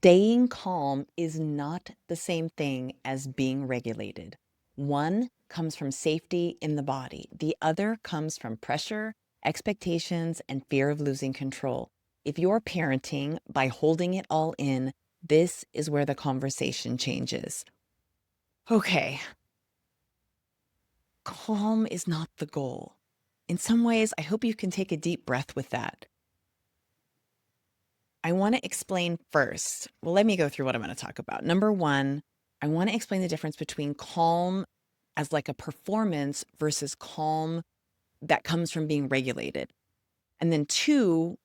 Staying calm is not the same thing as being regulated. One comes from safety in the body. The other comes from pressure, expectations, and fear of losing control. If you're parenting by holding it all in, this is where the conversation changes. Okay, calm is not the goal. In some ways, I hope you can take a deep breath with that. I want to explain first. Well, let me go through what I'm going to talk about. Number one, I want to explain the difference between calm as like a performance versus calm that comes from being regulated. And then two,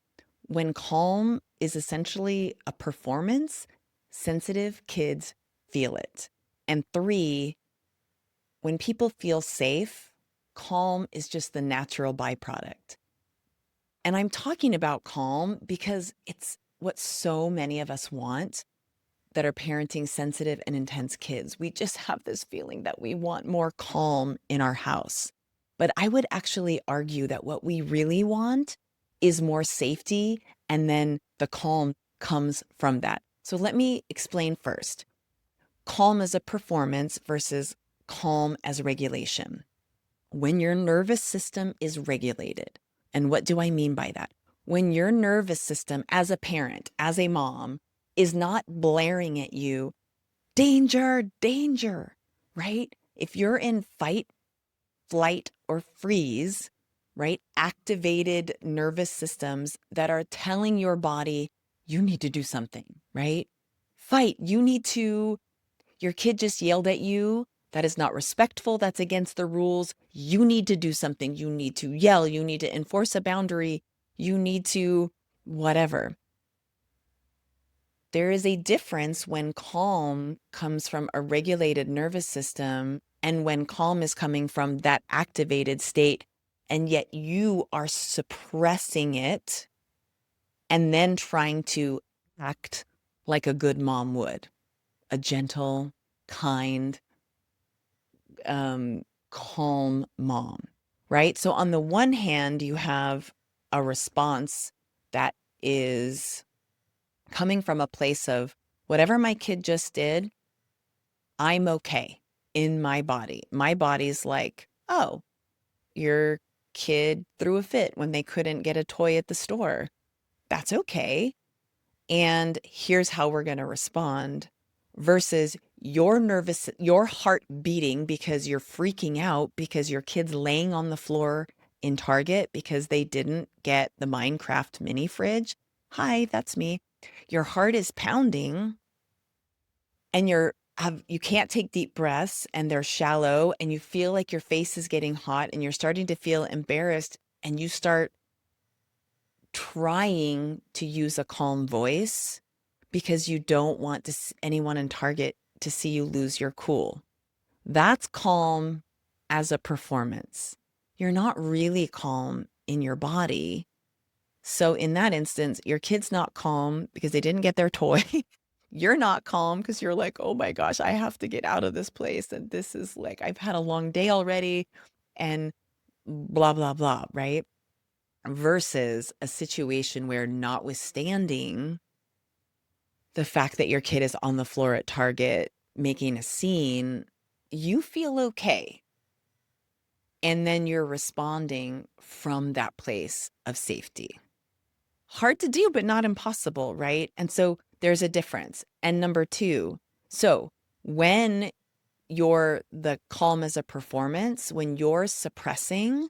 when calm is essentially a performance, sensitive kids feel it. And three, when people feel safe, calm is just the natural byproduct. And I'm talking about calm because it's what so many of us want that are parenting sensitive and intense kids. We just have this feeling that we want more calm in our house. But I would actually argue that what we really want is more safety, and then the calm comes from that. So let me explain first. Calm as a performance versus calm as regulation. When your nervous system is regulated, and what do I mean by that? When your nervous system as a parent, as a mom, is not blaring at you, danger, danger, right? If you're in fight, flight, or freeze, right? Activated nervous systems that are telling your body, you need to do something, right? Fight, your kid just yelled at you. That is not respectful. That's against the rules. You need to do something. You need to yell. You need to enforce a boundary. You need to whatever. There is a difference when calm comes from a regulated nervous system and when calm is coming from that activated state, and yet you are suppressing it and then trying to act like a good mom would, a gentle, kind, calm mom, right? So on the one hand, you have a response that is coming from a place of whatever my kid just did, I'm okay in my body. My body's like, oh, your kid threw a fit when they couldn't get a toy at the store. That's okay. And here's how we're going to respond versus your heart beating because you're freaking out because your kid's laying on the floor in Target because they didn't get the Minecraft mini fridge. Hi, that's me. Your heart is pounding and you can't take deep breaths and they're shallow and you feel like your face is getting hot and you're starting to feel embarrassed and you start trying to use a calm voice because you don't want anyone in Target to see you lose your cool. That's calm as a performance. You're not really calm in your body. So in that instance, your kid's not calm because they didn't get their toy. You're not calm because you're like, oh my gosh, I have to get out of this place. And this is like, I've had a long day already and blah, blah, blah, right? Versus a situation where, notwithstanding the fact that your kid is on the floor at Target making a scene, you feel okay. And then you're responding from that place of safety. Hard to do, but not impossible, right? And so there's a difference. And number two, so when you're the calm as a performance, when you're suppressing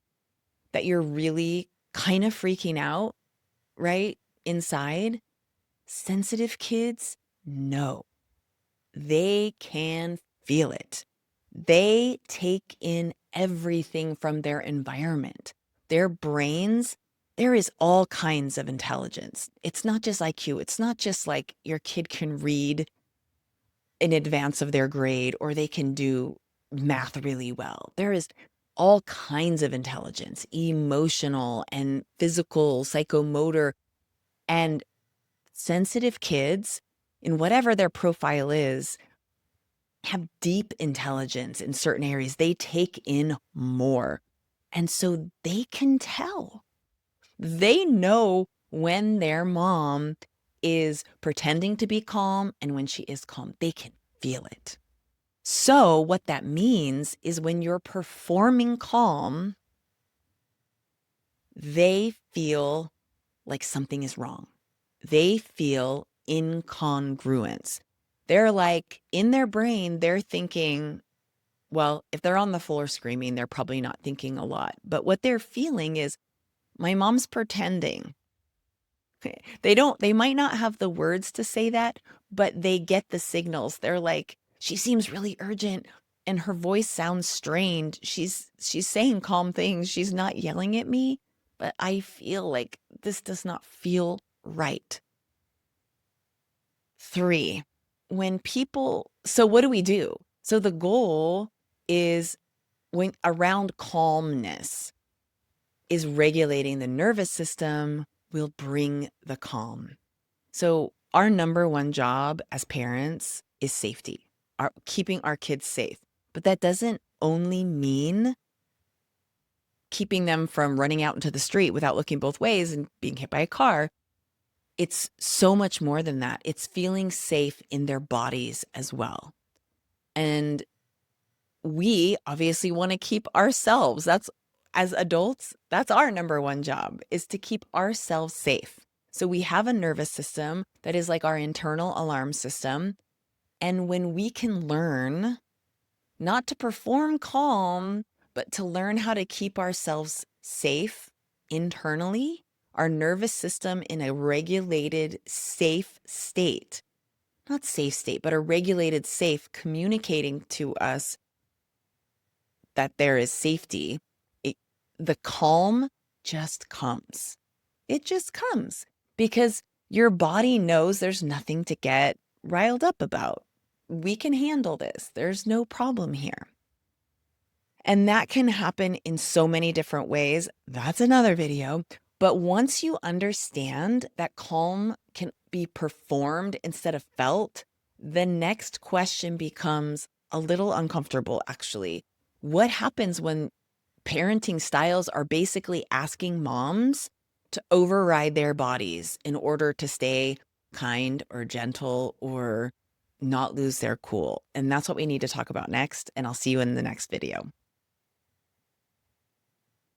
that you're really kind of freaking out, right? Inside, sensitive kids, no, they can feel it. They take in everything from their environment. Their brains, there is all kinds of intelligence. It's not just IQ. It's not just like your kid can read in advance of their grade or they can do math really well. There is all kinds of intelligence, emotional and physical, psychomotor, and sensitive kids, in whatever their profile is, have deep intelligence in certain areas. They take in more. And so they can tell. They know when their mom is pretending to be calm and when she is calm. They can feel it. So what that means is when you're performing calm, they feel like something is wrong. They feel incongruence. They're like, in their brain, they're thinking, well, if they're on the floor screaming, they're probably not thinking a lot. But what they're feeling is, my mom's pretending. They might not have the words to say that, but they get the signals. They're like, she seems really urgent and her voice sounds strained. She's saying calm things. She's not yelling at me, but I feel like this does not feel right. 3, so what do we do? So the goal is when around calmness is regulating the nervous system will bring the calm. So our number one job as parents is safety, keeping our kids safe. But that doesn't only mean keeping them from running out into the street without looking both ways and being hit by a car. It's so much more than that. It's feeling safe in their bodies as well. And we obviously want to keep ourselves. As adults, that's our number one job, is to keep ourselves safe. So we have a nervous system that is like our internal alarm system. And when we can learn not to perform calm, but to learn how to keep ourselves safe internally, our nervous system in a regulated, safe state, not safe state, but a regulated, safe, communicating to us that there is safety, the calm just comes. It just comes because your body knows there's nothing to get riled up about. We can handle this. There's no problem here. And that can happen in so many different ways. That's another video. But once you understand that calm can be performed instead of felt, the next question becomes a little uncomfortable, actually. What happens when parenting styles are basically asking moms to override their bodies in order to stay kind or gentle or not lose their cool? And that's what we need to talk about next. And I'll see you in the next video.